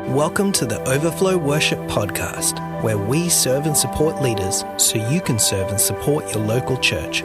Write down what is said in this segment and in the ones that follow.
Welcome to the Overflow Worship Podcast, where we serve and support leaders so you can serve and support your local church.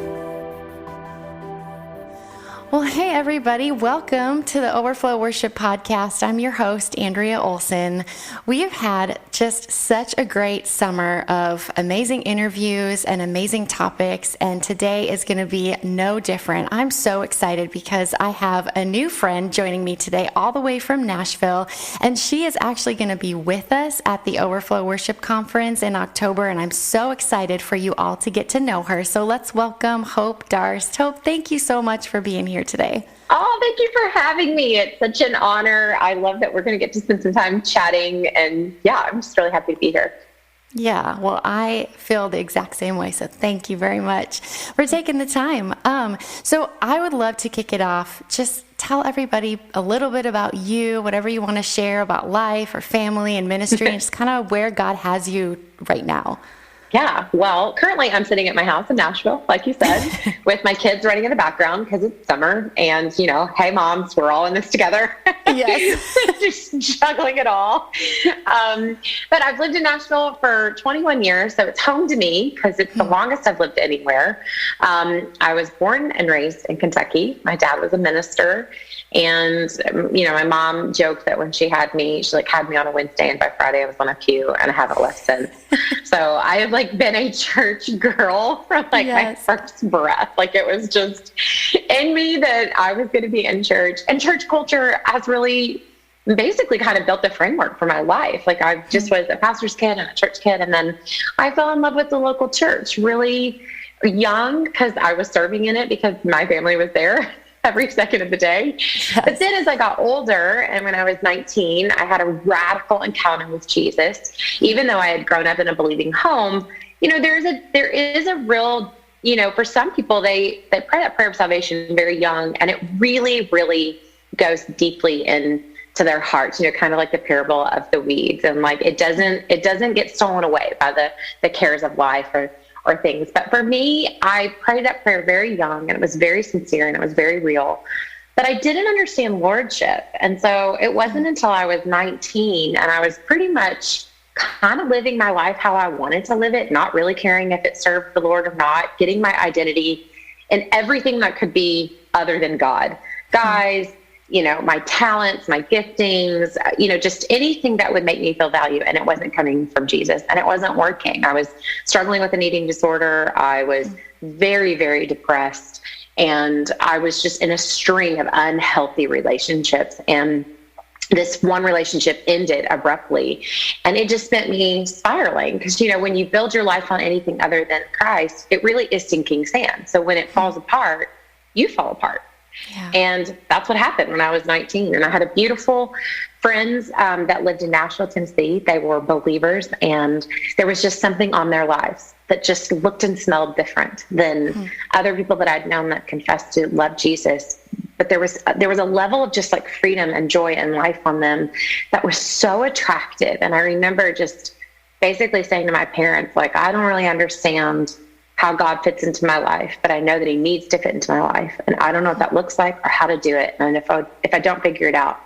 Well, hey everybody, welcome to the Overflow Worship Podcast. I'm your host, Andrea Olson. We have had just such a great summer of amazing interviews and amazing topics, and today is going to be no different. I'm so excited because I have a new friend joining me today all the way from Nashville, and she is actually going to be with us at the Overflow Worship Conference in October, and I'm so excited for you all to get to know her. So let's welcome Hope Darst. Hope, thank you so much for being here today. Oh, thank you for having me. It's such an honor. I love that we're going to get to spend some time chatting. And yeah, I'm just really happy to be here. Yeah, well, I feel the exact same way. So thank you very much for taking the time. So I would love to kick it off. Just tell everybody a little bit about you, whatever you want to share about life or family and ministry, and just kind of where God has you right now. Yeah, well, currently I'm sitting at my house in Nashville, like you said, with my kids running in the background because it's summer. And, you know, hey, moms, we're all in this together. Yes. Just juggling it all. But I've lived in Nashville for 21 years, so it's home to me because it's the longest I've lived anywhere. I was born and raised in Kentucky. My dad was a minister. And, you know, my mom joked that when she had me on a Wednesday, and by Friday I was on a pew, and I haven't left since. So I have been a church girl from my first breath. It was just in me that I was going to be in church, and church culture has really basically kind of built the framework for my life. I just was a pastor's kid and a church kid. And then I fell in love with the local church really young because I was serving in it because my family was there every second of the day. Yes. But then as I got older, and when I was 19, I had a radical encounter with Jesus. Even though I had grown up in a believing home, you know, there is a real, you know, for some people, they pray that prayer of salvation very young, and it really, really goes deeply into their hearts, you know, kind of like the parable of the weeds. And it doesn't get stolen away by the cares of life or things. But for me, I prayed that prayer very young, and it was very sincere, and it was very real. But I didn't understand lordship. And so it wasn't until I was 19, and I was pretty much kind of living my life how I wanted to live it, not really caring if it served the Lord or not, getting my identity in everything that could be other than God. Guys, you know, my talents, my giftings, you know, just anything that would make me feel value. And it wasn't coming from Jesus, and it wasn't working. I was struggling with an eating disorder. I was very, very depressed, and I was just in a string of unhealthy relationships. And this one relationship ended abruptly, and it just sent me spiraling because, you know, when you build your life on anything other than Christ, it really is sinking sand. So when it falls apart, you fall apart. Yeah. And that's what happened when I was 19. And I had a beautiful friends that lived in Nashville, Tennessee. They were believers, and there was just something on their lives that just looked and smelled different than other people that I'd known that confessed to love Jesus. But there was a level of just freedom and joy and life on them that was so attractive. And I remember just basically saying to my parents, I don't really understand how God fits into my life, but I know that he needs to fit into my life. And I don't know what that looks like or how to do it. And if I don't figure it out,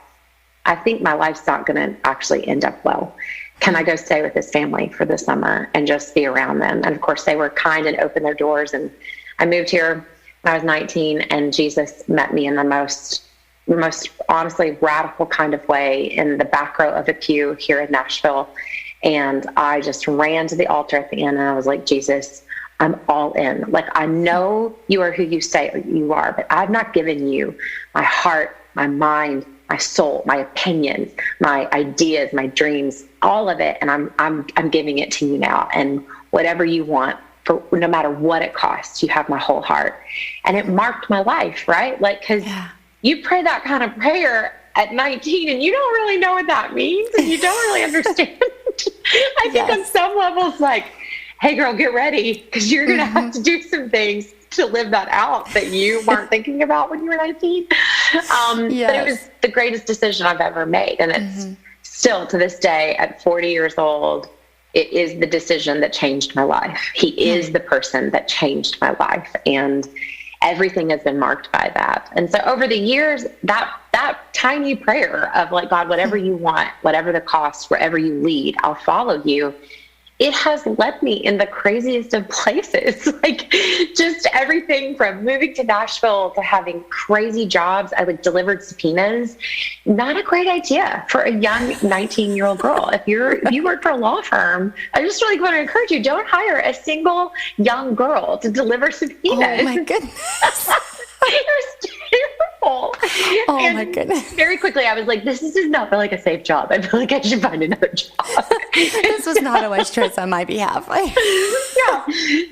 I think my life's not going to actually end up well. Can I go stay with this family for the summer and just be around them? And of course they were kind and opened their doors. And I moved here when I was 19, and Jesus met me in the most honestly radical kind of way in the back row of a pew here in Nashville. And I just ran to the altar at the end, and I was like, Jesus, I'm all in. I know you are who you say you are, but I've not given you my heart, my mind, my soul, my opinions, my ideas, my dreams, all of it. And I'm giving it to you now. And whatever you want, for no matter what it costs, you have my whole heart. And it marked my life, right? Cause you pray that kind of prayer at 19 and you don't really know what that means. And you don't really understand. I think on some levels, hey girl, get ready, because you're going to have to do some things to live that out that you weren't thinking about when you were 19. But it was the greatest decision I've ever made. And it's still to this day at 40 years old, it is the decision that changed my life. He is the person that changed my life. And everything has been marked by that. And so over the years, that that tiny prayer of like, God, whatever you want, whatever the cost, wherever you lead, I'll follow you. It has led me in the craziest of places, like just everything from moving to Nashville to having crazy jobs. I like delivered subpoenas. Not a great idea for a young 19-year-old girl. If you work for a law firm, I just really want to encourage you, don't hire a single young girl to deliver subpoenas. Oh my goodness. It was terrible. Oh my goodness. Very quickly, I was like, this does not feel like a safe job. I feel like I should find another job. This was not a wise choice on my behalf. Yeah.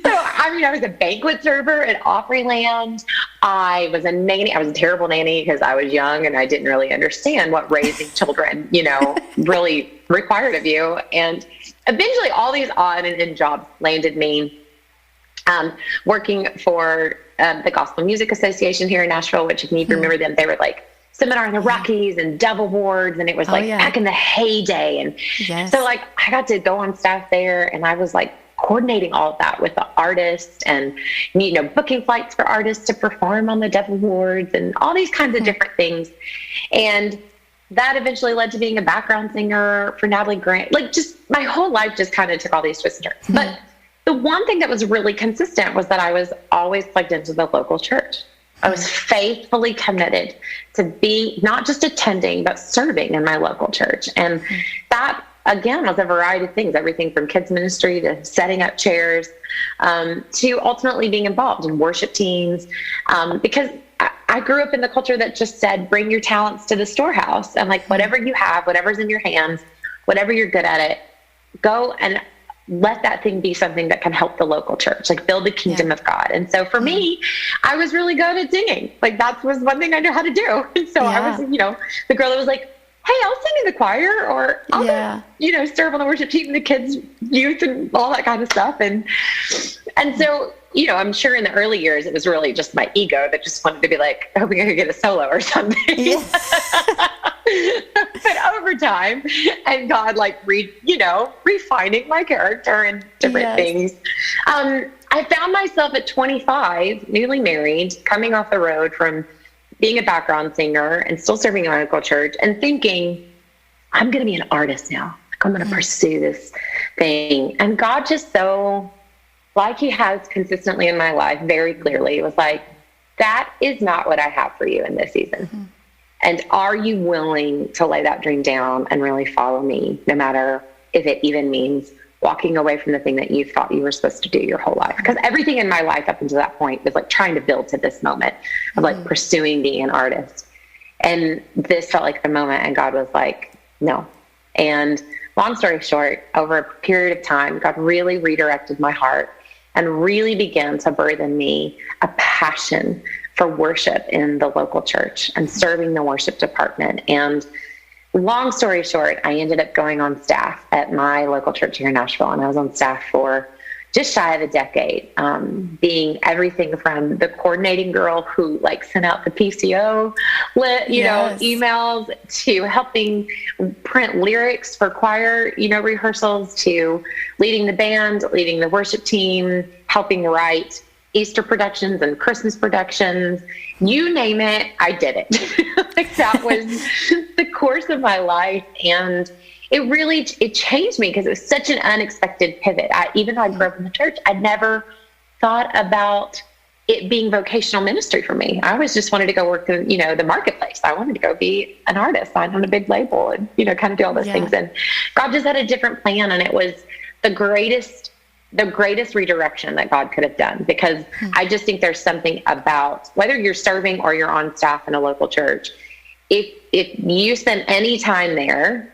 So, I was a banquet server at Opryland. I was a nanny. I was a terrible nanny because I was young and I didn't really understand what raising children, really required of you. And eventually all these odd and end jobs landed me working for the Gospel Music Association here in Nashville, which if you remember them, they were like Seminar in the Rockies and Dove Awards, and it was back in the heyday. And so like I got to go on staff there, and I was like coordinating all of that with the artists and, booking flights for artists to perform on the Dove Awards and all these kinds of different things. And that eventually led to being a background singer for Natalie Grant. Like just my whole life just kind of took all these twists and turns. But the one thing that was really consistent was that I was always plugged into the local church. I was faithfully committed to be not just attending, but serving in my local church. And that, again, was a variety of things, everything from kids ministry to setting up chairs, to ultimately being involved in worship teams. Because I grew up in the culture that just said, bring your talents to the storehouse. And like, whatever you have, whatever's in your hands, whatever you're good at it, go and let that thing be something that can help the local church, like build the kingdom of God. And so for me, I was really good at singing. Like that was one thing I knew how to do. And so I was, the girl that was like, hey, I'll sing in the choir, or I'll go, serve on the worship team, the kids, youth, and all that kind of stuff. And so, I'm sure in the early years, it was really just my ego that just wanted to be like, hoping I could get a solo or something. But over time, and God, refining my character and different things, I found myself at 25, newly married, coming off the road from being a background singer and still serving in a local church, and thinking, I'm going to be an artist now. I'm going to pursue this thing. And God just so, like he has consistently in my life, very clearly, was like, that is not what I have for you in this season. And are you willing to lay that dream down and really follow me, no matter if it even means walking away from the thing that you thought you were supposed to do your whole life? Because everything in my life up until that point was like trying to build to this moment of like pursuing being an artist. And this felt like the moment, and God was like, no. And long story short, over a period of time, God really redirected my heart and really began to birth in me a passion for worship in the local church and serving the worship department. And long story short, I ended up going on staff at my local church here in Nashville, and I was on staff for just shy of a decade, being everything from the coordinating girl who sent out the PCO emails, to helping print lyrics for choir, rehearsals, to leading the band, leading the worship team, helping write Easter productions and Christmas productions. You name it, I did it. That was the course of my life. And it changed me because it was such an unexpected pivot. Even though I grew up in the church, I never thought about it being vocational ministry for me. I always just wanted to go work in, the marketplace. I wanted to go be an artist, sign on a big label, and, kind of do all those things. And God just had a different plan. And it was the greatest redirection that God could have done, because I just think there's something about whether you're serving or you're on staff in a local church. If you spend any time there,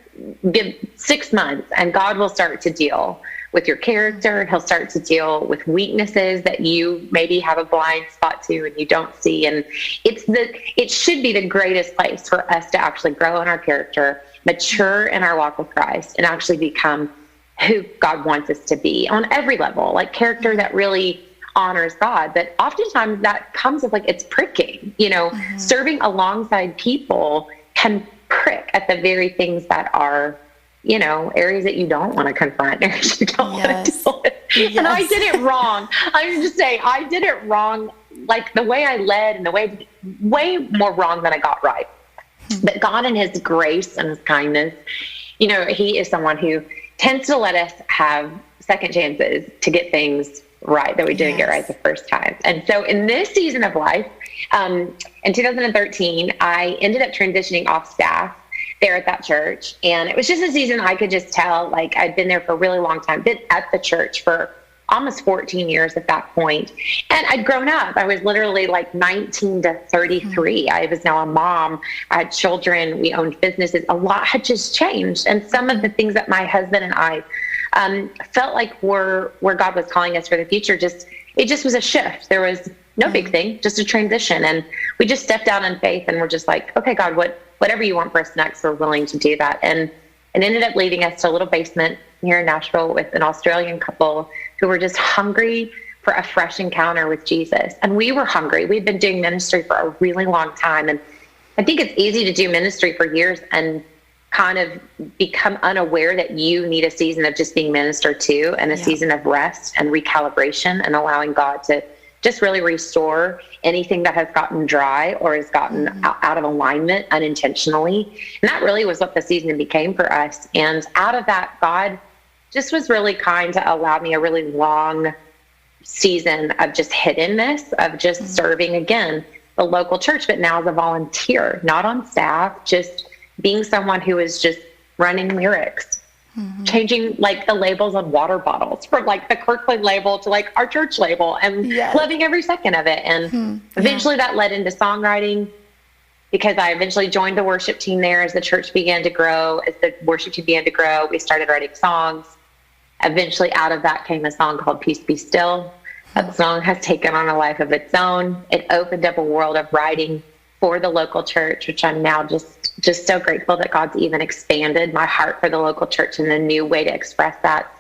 give 6 months, and God will start to deal with your character. He'll start to deal with weaknesses that you maybe have a blind spot to and you don't see. And it should be the greatest place for us to actually grow in our character, mature in our walk with Christ, and actually become who God wants us to be on every level, like character that really honors God. But oftentimes that comes with it's pricking, serving alongside people can prick at the very things that are, areas that you don't want to confront, areas you don't want to deal with. And I did it wrong. I'm just saying, I did it wrong. Like the way I led and the way more wrong than I got right. But God in his grace and his kindness, he is someone who tends to let us have second chances to get things right that we didn't get right the first time. And so in this season of life, in 2013, I ended up transitioning off staff there at that church. And it was just a season I could just tell, like, I'd been there for a really long time, been at the church for almost 14 years at that point. And I'd grown up. I was literally like 19 to 33. I was now a mom. I had children. We owned businesses. A lot had just changed. And some of the things that my husband and I felt like were where God was calling us for the future, it just was a shift. There was no big thing, just a transition. And we just stepped out in faith and we're just like, okay, God, whatever you want for us next, we're willing to do that. And it ended up leading us to a little basement here in Nashville with an Australian couple who were just hungry for a fresh encounter with Jesus. And we were hungry. We'd been doing ministry for a really long time. And I think it's easy to do ministry for years and kind of become unaware that you need a season of just being ministered to and a season of rest and recalibration and allowing God to just really restore anything that has gotten dry or has gotten out of alignment unintentionally. And that really was what the season became for us. And out of that, God just was really kind to allow me a really long season of just hiddenness, of just serving, again, the local church, but now as a volunteer, not on staff, just being someone who is just running lyrics, changing like the labels on water bottles from like the Kirkland label to like our church label and loving every second of it. And eventually that led into songwriting, because I eventually joined the worship team there as the church began to grow, as the worship team began to grow. We started writing songs. Eventually out of that came a song called Peace Be Still. That song has taken on a life of its own. It opened up a world of writing for the local church, which I'm now just so grateful that God's even expanded my heart for the local church in a new way to express that.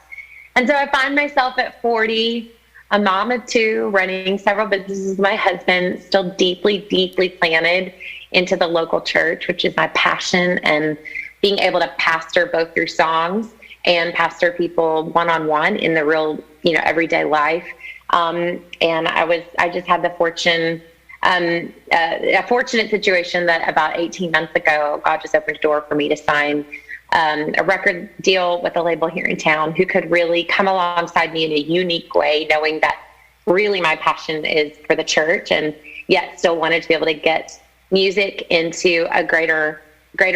And so I find myself at 40, a mom of two, running several businesses with my husband, still deeply, deeply planted into the local church, which is my passion, and being able to pastor both through songs and pastor people one-on-one in the real, everyday life. And I just had the fortune, a fortunate situation that about 18 months ago, God just opened a door for me to sign a record deal with a label here in town who could really come alongside me in a unique way, knowing that really my passion is for the church, and yet still wanted to be able to get music into a greater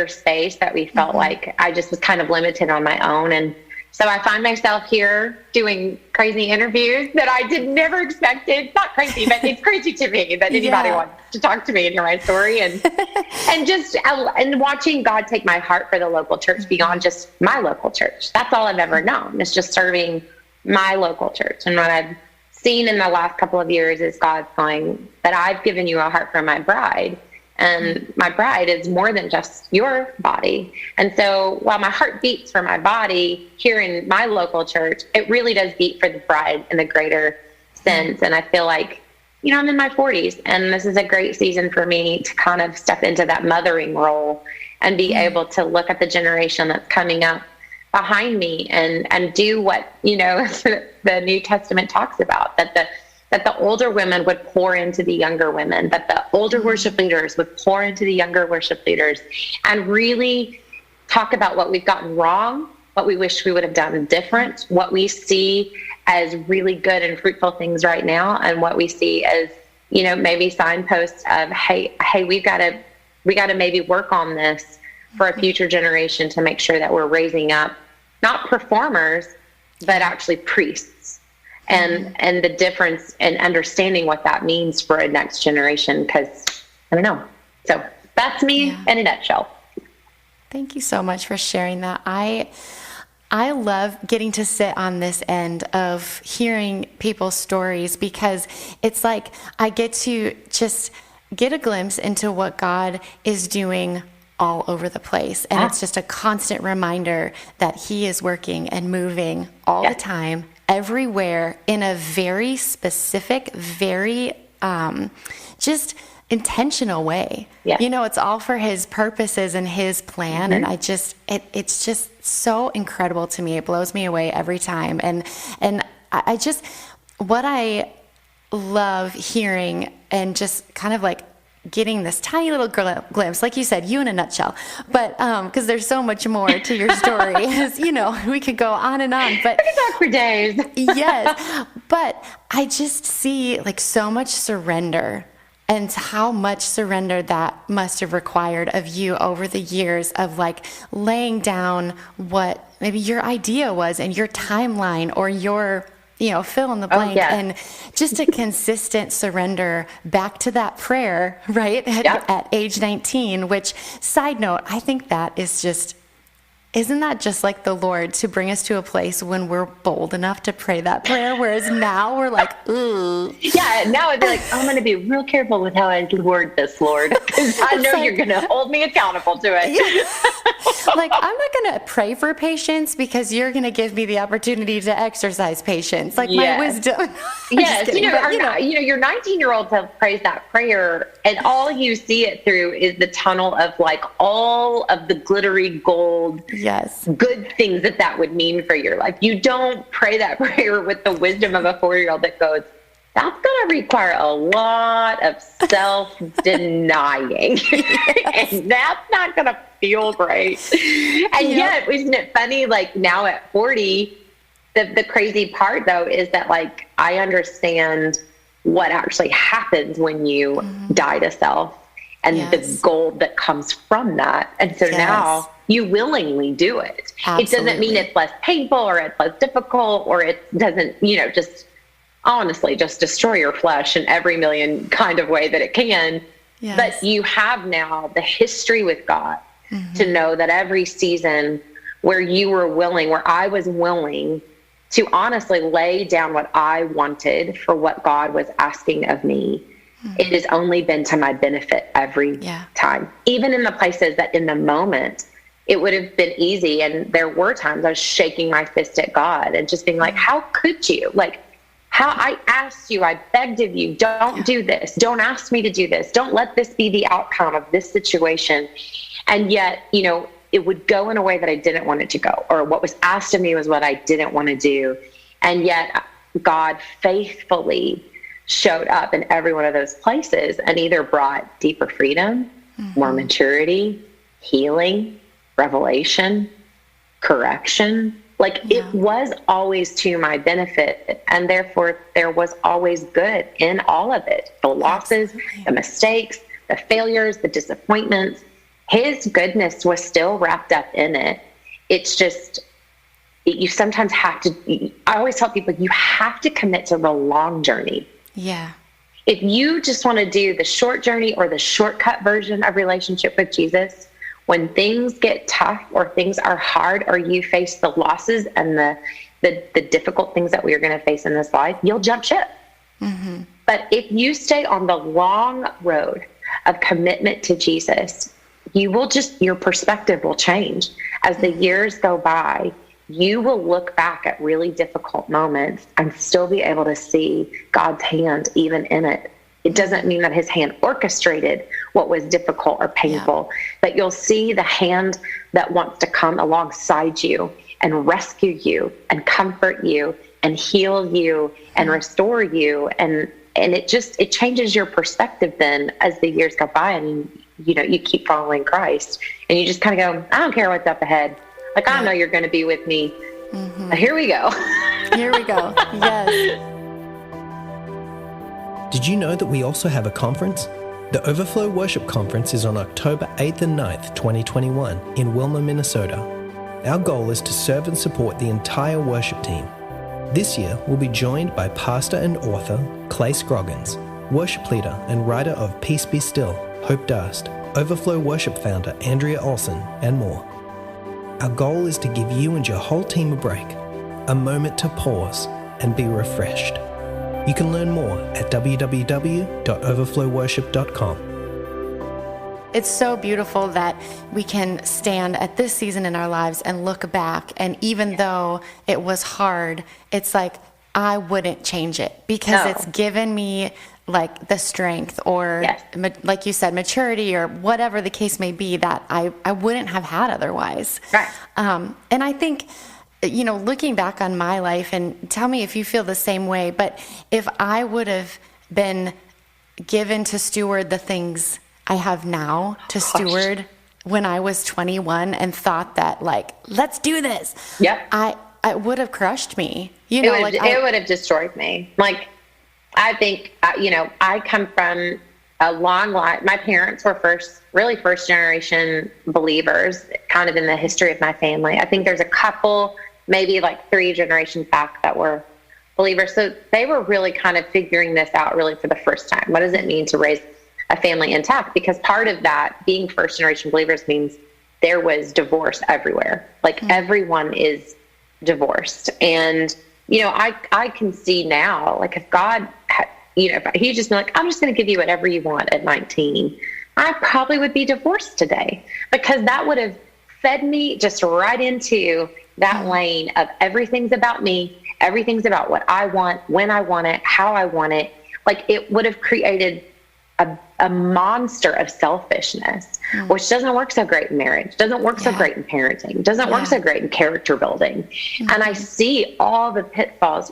space that we felt like I just was kind of limited on my own. And so I find myself here doing crazy interviews that I never expected. Not crazy, but it's crazy to me that anybody wants to talk to me and hear my story. And watching God take my heart for the local church beyond just my local church. That's all I've ever known. It's just serving my local church. And what I've seen in the last couple of years is God going, that I've given you a heart for my bride. And my bride is more than just your body. And so while my heart beats for my body here in my local church, it really does beat for the bride in the greater sense. And I feel like, I'm in my 40s, and this is a great season for me to kind of step into that mothering role and be able to look at the generation that's coming up behind me and do what, the New Testament talks about, that the older women would pour into the younger women, that the older worship leaders would pour into the younger worship leaders, and really talk about what we've gotten wrong, what we wish we would have done different, what we see as really good and fruitful things right now, and what we see as, maybe signposts of, hey, we got to maybe work on this for a future generation to make sure that we're raising up not performers, but actually priests. And the difference and understanding what that means for a next generation, because I don't know. So that's me in a nutshell. Thank you so much for sharing that. I love getting to sit on this end of hearing people's stories, because it's like I get to just get a glimpse into what God is doing all over the place. And it's just a constant reminder that He is working and moving all the time, everywhere, in a very specific, very just intentional way. It's all for His purposes and His plan. And it's just so incredible to me. It blows me away every time. And I just, what I love hearing and just kind of like getting this tiny little glimpse, like you said, you in a nutshell, but because there's so much more to your story, as you know, we could go on and on, but we could talk for days. Yes, but I just see like so much surrender, and how much surrender that must have required of you over the years of like laying down what maybe your idea was and your timeline or your, fill in the blank, and just a consistent surrender back to that prayer, right? At age 19, which, side note, I think that is just, isn't that just like the Lord to bring us to a place when we're bold enough to pray that prayer? Whereas now we're like, ooh. Yeah, now I'd be like, I'm going to be real careful with how I word this, Lord, because I know you're going to hold me accountable to it. Yeah. Like, I'm not going to pray for patience because you're going to give me the opportunity to exercise patience. Like my wisdom. Yes, your 19-year-old prays that prayer, and all you see it through is the tunnel of like all of the glittery gold. Yes. Good things that would mean for your life. You don't pray that prayer with the wisdom of a 4-year-old that goes, that's going to require a lot of self-denying. And that's not going to feel great. And yet, isn't it funny, like now at 40, the crazy part though is that like I understand what actually happens when you die to self and the gold that comes from that. And so now you willingly do it. Absolutely. It doesn't mean it's less painful or it's less difficult or it doesn't, just honestly just destroy your flesh in every million kind of way that it can. Yes. But you have now the history with God to know that every season where you were willing, where I was willing to honestly lay down what I wanted for what God was asking of me, it has only been to my benefit every time. Even in the places that in the moment, it would have been easy. And there were times I was shaking my fist at God and just being like, how could you? Like, how I asked you, I begged of you, don't do this. Don't ask me to do this. Don't let this be the outcome of this situation. And yet, it would go in a way that I didn't want it to go, or what was asked of me was what I didn't want to do. And yet God faithfully showed up in every one of those places and either brought deeper freedom, more maturity, healing, revelation, correction. Like it was always to my benefit, and therefore there was always good in all of it. The losses, the mistakes, the failures, the disappointments. His goodness was still wrapped up in it. It's just, you sometimes have to, I always tell people, you have to commit to the long journey. Yeah. If you just want to do the short journey or the shortcut version of relationship with Jesus, when things get tough or things are hard or you face the losses and the difficult things that we are going to face in this life, you'll jump ship. But if you stay on the long road of commitment to Jesus, your perspective will change. As the years go by, you will look back at really difficult moments and still be able to see God's hand even in it. It doesn't mean that his hand orchestrated what was difficult or painful, but you'll see the hand that wants to come alongside you and rescue you and comfort you and heal you and restore you. And it changes your perspective then as the years go by and you keep following Christ and you just kind of go, I don't care what's up ahead. Like, I know you're going to be with me. Here we go. Here we go. Yes. Did you know that we also have a conference? The Overflow Worship Conference is on October 8th and 9th, 2021 in Willmar, Minnesota. Our goal is to serve and support the entire worship team. This year, we'll be joined by pastor and author Clay Scroggins, worship leader and writer of Peace Be Still, Hope Darst, Overflow Worship founder Andrea Olson, and more. Our goal is to give you and your whole team a break, a moment to pause and be refreshed. You can learn more at www.overflowworship.com. It's so beautiful that we can stand at this season in our lives and look back, and even though it was hard, it's like I wouldn't change it because it's given me like the strength or like you said, maturity or whatever the case may be that I wouldn't have had otherwise. Right. And I think, looking back on my life, and tell me if you feel the same way, but if I would have been given to steward the things I have now to steward when I was 21 and thought that, like, let's do this. Yep. I would have crushed me. It would have destroyed me. Like, I think, I come from a long life. My parents were first generation believers, kind of in the history of my family. I think there's a couple, maybe like 3 generations back, that were believers. So they were really kind of figuring this out really for the first time. What does it mean to raise a family intact? Because part of that, being first generation believers, means there was divorce everywhere. Like everyone is divorced. And, I can see now, like, if God had, if he just been like, I'm just going to give you whatever you want at 19, I probably would be divorced today, because that would have fed me just right into that lane of everything's about me. Everything's about what I want, when I want it, how I want it. Like, it would have created a monster of selfishness, which doesn't work so great in marriage, doesn't work so great in parenting, doesn't work so great in character building. And I see all the pitfalls.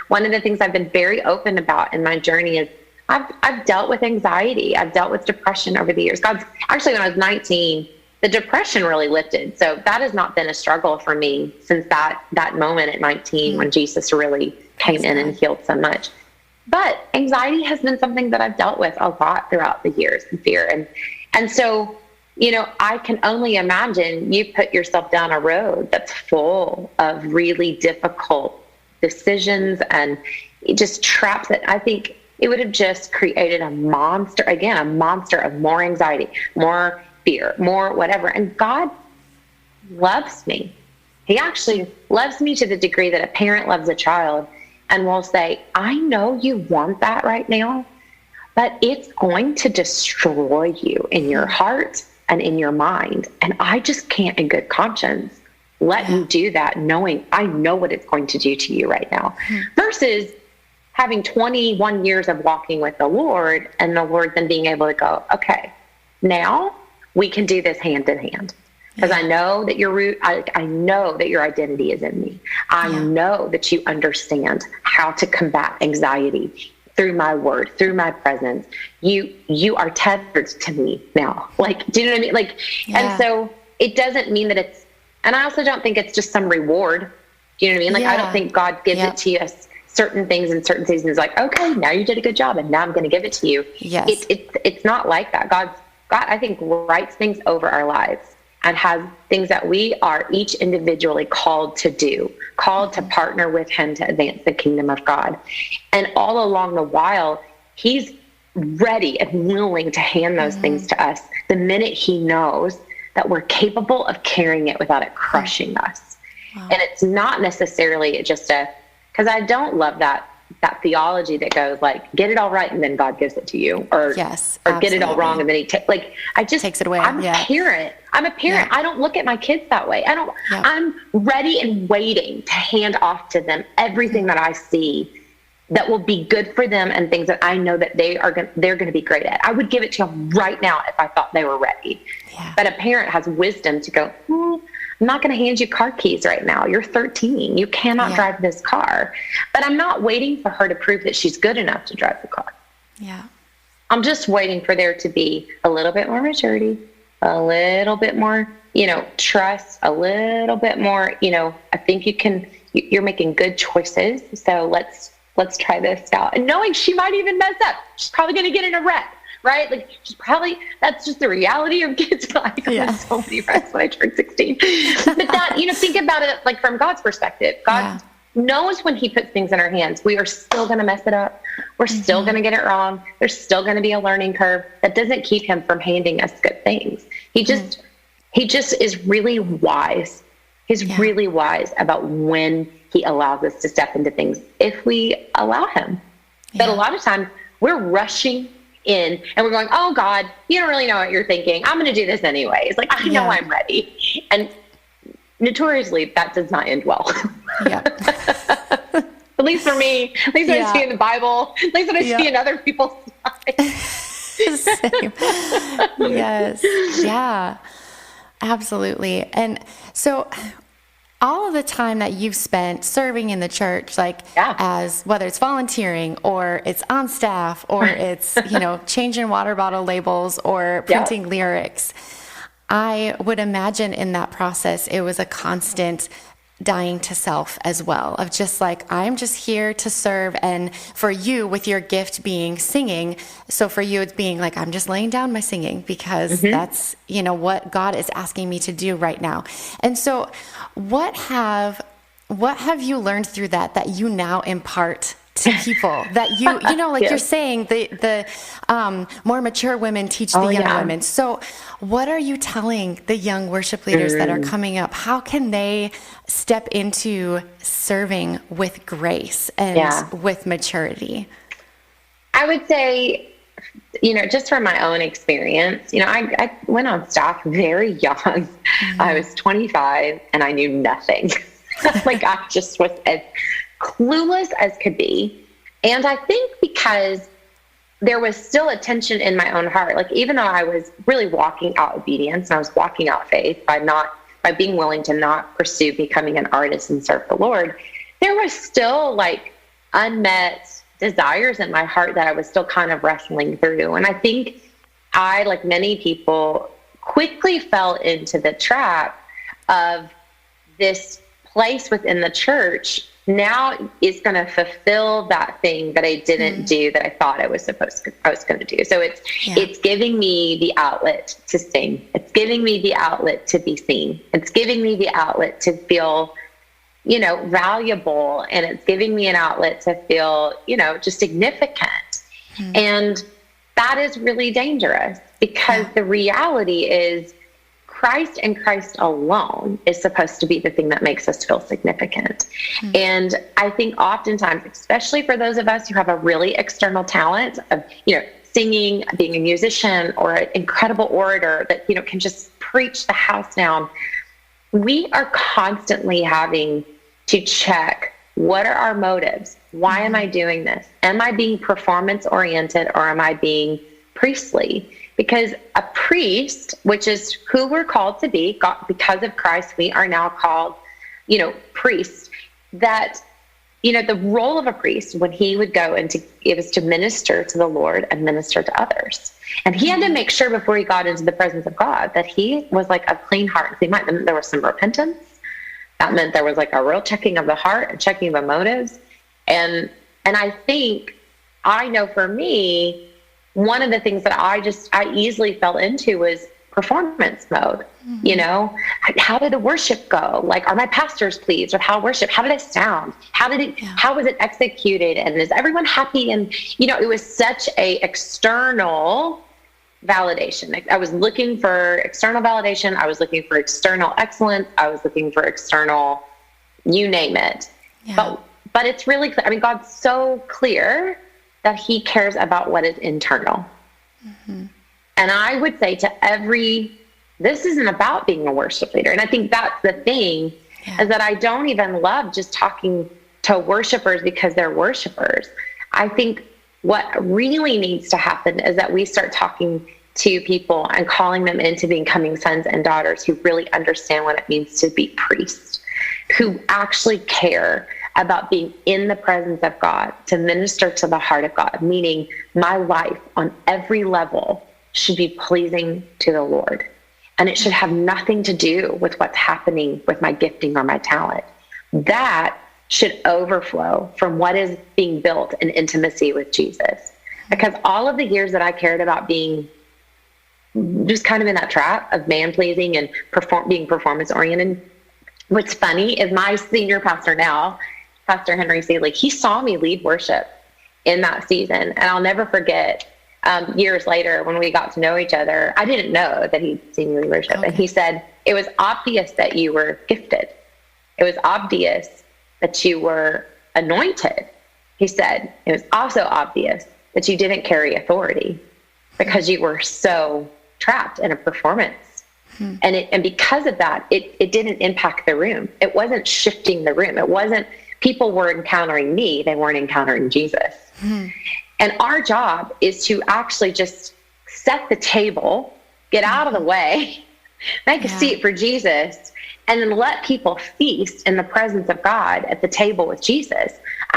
One of the things I've been very open about in my journey is I've dealt with anxiety. I've dealt with depression over the years. Actually, when I was 19, the depression really lifted. So that has not been a struggle for me since that moment at 19 when Jesus really came in and healed so much. But anxiety has been something that I've dealt with a lot throughout the years, and fear. And so, I can only imagine you put yourself down a road that's full of really difficult decisions and just traps that I think it would have just created a monster of more anxiety, more fear, more whatever. And God loves me. He actually loves me to the degree that a parent loves a child, and will say, I know you want that right now, but it's going to destroy you in your heart and in your mind. And I just can't, in good conscience, let you do that, knowing I know what it's going to do to you right now. Versus having 21 years of walking with the Lord, and the Lord then being able to go, okay, now we can do this hand in hand. Because I know that I know that your identity is in me. I know that you understand how to combat anxiety through my word, through my presence. You are tethered to me now. Like, do you know what I mean? Like, and so it doesn't mean that it's, and I also don't think it's just some reward. Do you know what I mean? Like, I don't think God gives it to you certain things in certain seasons. Like, okay, now you did a good job, and now I'm going to give it to you. Yes. It's not like that. God, I think, writes things over our lives, and has things that we are each individually called to do, called to partner with him to advance the kingdom of God. And all along the while, he's ready and willing to hand those things to us the minute he knows that we're capable of carrying it without it crushing us. And it's not necessarily just because I don't love that theology that goes like, get it all right and then God gives it to you, or get it all wrong and then he takes it away. I'm a parent. I don't look at my kids that way. I'm ready and waiting to hand off to them everything that I see that will be good for them, and things that I know that they're going to be great at. I would give it to them right now if I thought they were ready. But a parent has wisdom to go, I'm not going to hand you car keys right now. You're 13. You cannot drive this car. But I'm not waiting for her to prove that she's good enough to drive the car. I'm just waiting for there to be a little bit more maturity, a little bit more, trust, a little bit more, I think you're making good choices. So let's try this out. And knowing she might even mess up. She's probably going to get in a wreck. Right? Like, that's just the reality of kids. Like, I had so many wrecks when I turned 16. But that, think about it like from God's perspective. God knows when he puts things in our hands, we are still going to mess it up. We're still going to get it wrong. There's still going to be a learning curve. That doesn't keep him from handing us good things. He just is really wise. He's really wise about when he allows us to step into things if we allow him. But a lot of times we're rushing in and we're going, oh God, you don't really know what you're thinking. I'm going to do this anyways. Like, I know I'm ready. And notoriously that does not end well. At least for me, at least when I see in the Bible, at least when I see in other people's lives. Same. Yes. Yeah, absolutely. And so all of the time that you've spent serving in the church, like as whether it's volunteering or it's on staff or it's, changing water bottle labels or printing lyrics, I would imagine in that process, it was a constant dying to self as well, of just like, I'm just here to serve. And for you, with your gift being singing, so for you, it's being like, I'm just laying down my singing because that's, what God is asking me to do right now. And so what have you learned through that you now impart to people that you're saying the more mature women teach the young women. So what are you telling the young worship leaders that are coming up? How can they step into serving with grace and with maturity? I would say, just from my own experience, I went on staff very young. I was 25 and I knew nothing. Like I just was as clueless as could be. And I think because there was still a tension in my own heart, like even though I was really walking out obedience and I was walking out faith by being willing to not pursue becoming an artist and serve the Lord, there was still like unmet desires in my heart that I was still kind of wrestling through. And I think I, like many people, quickly fell into the trap of this place within the church now is going to fulfill that thing that I didn't do that I thought I was going to do. So it's giving me the outlet to sing. It's giving me the outlet to be seen. It's giving me the outlet to feel, valuable. And it's giving me an outlet to feel, just significant. And that is really dangerous because the reality is Christ and Christ alone is supposed to be the thing that makes us feel significant. And I think oftentimes, especially for those of us who have a really external talent of, singing, being a musician or an incredible orator that, can just preach the house down, we are constantly having to check, what are our motives? Why am I doing this? Am I being performance oriented or am I being priestly? Because a priest, which is who we're called to be, because of Christ, we are now called, priests. That, the role of a priest when he would go it was to minister to the Lord and minister to others. And he had to make sure before he got into the presence of God that he was like a clean heart and clean mind. That meant there was some repentance. That meant there was like a real checking of the heart and checking of the motives. And I think, I know for me, one of the things that I easily fell into was performance mode. How did the worship go? Like, are my pastors pleased with how worship? How did it sound? How was it executed? And is everyone happy? And, it was such a external validation. Like, I was looking for external validation. I was looking for external excellence. I was looking for external, you name it. Yeah. But it's really clear. I mean, God's so clear that he cares about what is internal. And I would say this isn't about being a worship leader. And I think that's the thing, is that I don't even love just talking to worshipers because they're worshipers. I think what really needs to happen is that we start talking to people and calling them into becoming sons and daughters who really understand what it means to be priests, who actually care about being in the presence of God, to minister to the heart of God, meaning my life on every level should be pleasing to the Lord. And it should have nothing to do with what's happening with my gifting or my talent. That should overflow from what is being built in intimacy with Jesus. Because all of the years that I cared about being just kind of in that trap of man-pleasing and being performance-oriented, what's funny is my senior pastor now, Pastor Henry Seeley, he saw me lead worship in that season. And I'll never forget, years later when we got to know each other, I didn't know that he'd seen me lead worship. Okay. And he said, it was obvious that you were gifted. It was obvious that you were anointed. He said, it was also obvious that you didn't carry authority because you were so trapped in a performance. And because of that, it didn't impact the room. It wasn't shifting the room. It wasn't, people were encountering me. They weren't encountering Jesus. And our job is to actually just set the table, get out of the way, make a seat for Jesus, and then let people feast in the presence of God at the table with Jesus.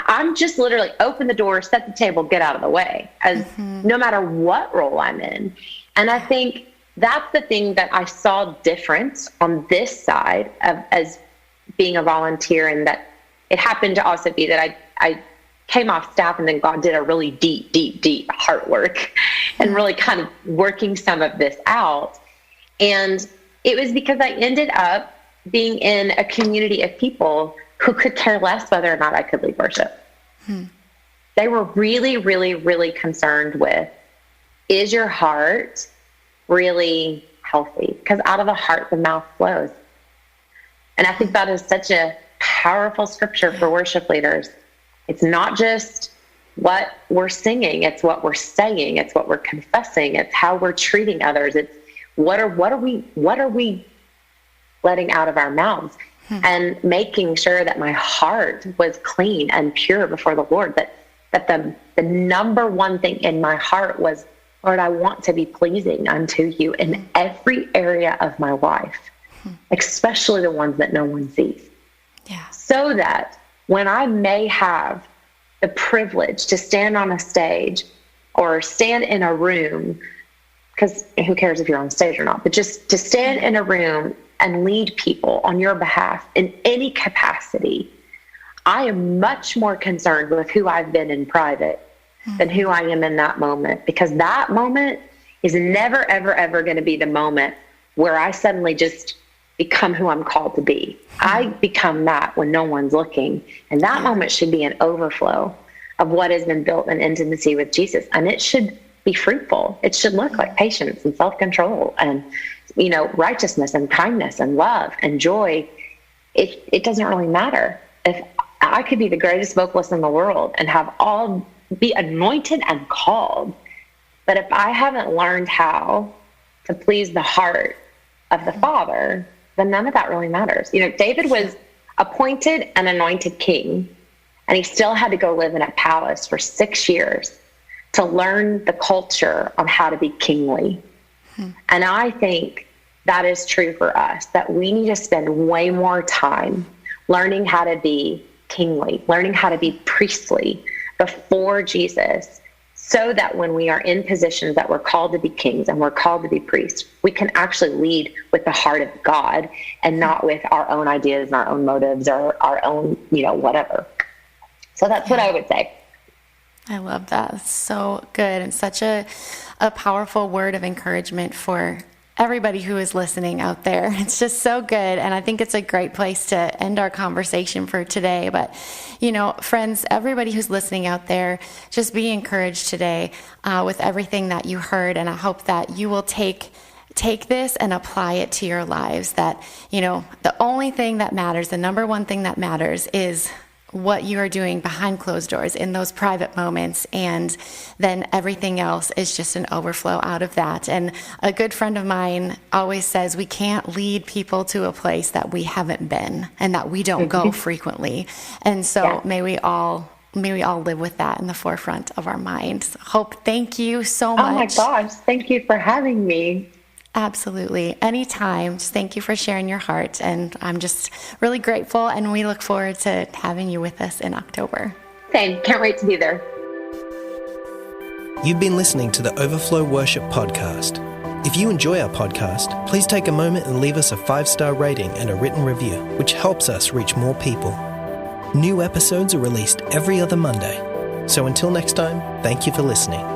I'm just literally open the door, set the table, get out of the way, as no matter what role I'm in. And I think that's the thing that I saw different on this side of as being a volunteer, and that it happened to also be that I came off staff, and then God did a really deep heart work and really kind of working some of this out. And it was because I ended up being in a community of people who could care less whether or not I could lead worship. They were really, really, really concerned with, is your heart really healthy? Because out of the heart, the mouth flows. And I think that is such a powerful scripture for worship leaders. It's not just what we're singing, it's what we're saying, it's what we're confessing, it's how we're treating others. It's what are we letting out of our mouths, and making sure that my heart was clean and pure before the Lord, that the number one thing in my heart was, Lord, I want to be pleasing unto you in every area of my life, especially the ones that no one sees. Yeah. So that when I may have the privilege to stand on a stage or stand in a room, because who cares if you're on stage or not, but just to stand in a room and lead people on your behalf in any capacity, I am much more concerned with who I've been in private than who I am in that moment, because that moment is never, ever, ever going to be the moment where I suddenly just become who I'm called to be. I become that when no one's looking. And that moment should be an overflow of what has been built in intimacy with Jesus. And it should be fruitful. It should look like patience and self-control and, righteousness and kindness and love and joy. It doesn't really matter. If I could be the greatest vocalist in the world and have all be anointed and called, but if I haven't learned how to please the heart of the Father, then none of that really matters. David was appointed and anointed king, and he still had to go live in a palace for 6 years to learn the culture on how to be kingly. And I think that is true for us, that we need to spend way more time learning how to be kingly, learning how to be priestly before Jesus, so that when we are in positions that we're called to be kings and we're called to be priests, we can actually lead with the heart of God and not with our own ideas and our own motives or our own, whatever. So that's what I would say. I love that. It's so good, and such a powerful word of encouragement for everybody who is listening out there. It's just so good, and I think it's a great place to end our conversation for today. But, friends, everybody who's listening out there, just be encouraged today with everything that you heard, and I hope that you will take this and apply it to your lives, that, the only thing that matters, the number one thing that matters is what you are doing behind closed doors in those private moments, and then everything else is just an overflow out of that. And a good friend of mine always says we can't lead people to a place that we haven't been and that we don't go frequently. And so may we all live with that in the forefront of our minds. Hope, thank you so much. Oh my gosh, thank you for having me. Absolutely. Anytime. Just thank you for sharing your heart. And I'm just really grateful, and we look forward to having you with us in October. Same. Can't wait to be there. You've been listening to the Overflow Worship Podcast. If you enjoy our podcast, please take a moment and leave us a 5-star rating and a written review, which helps us reach more people. New episodes are released every other Monday. So until next time, thank you for listening.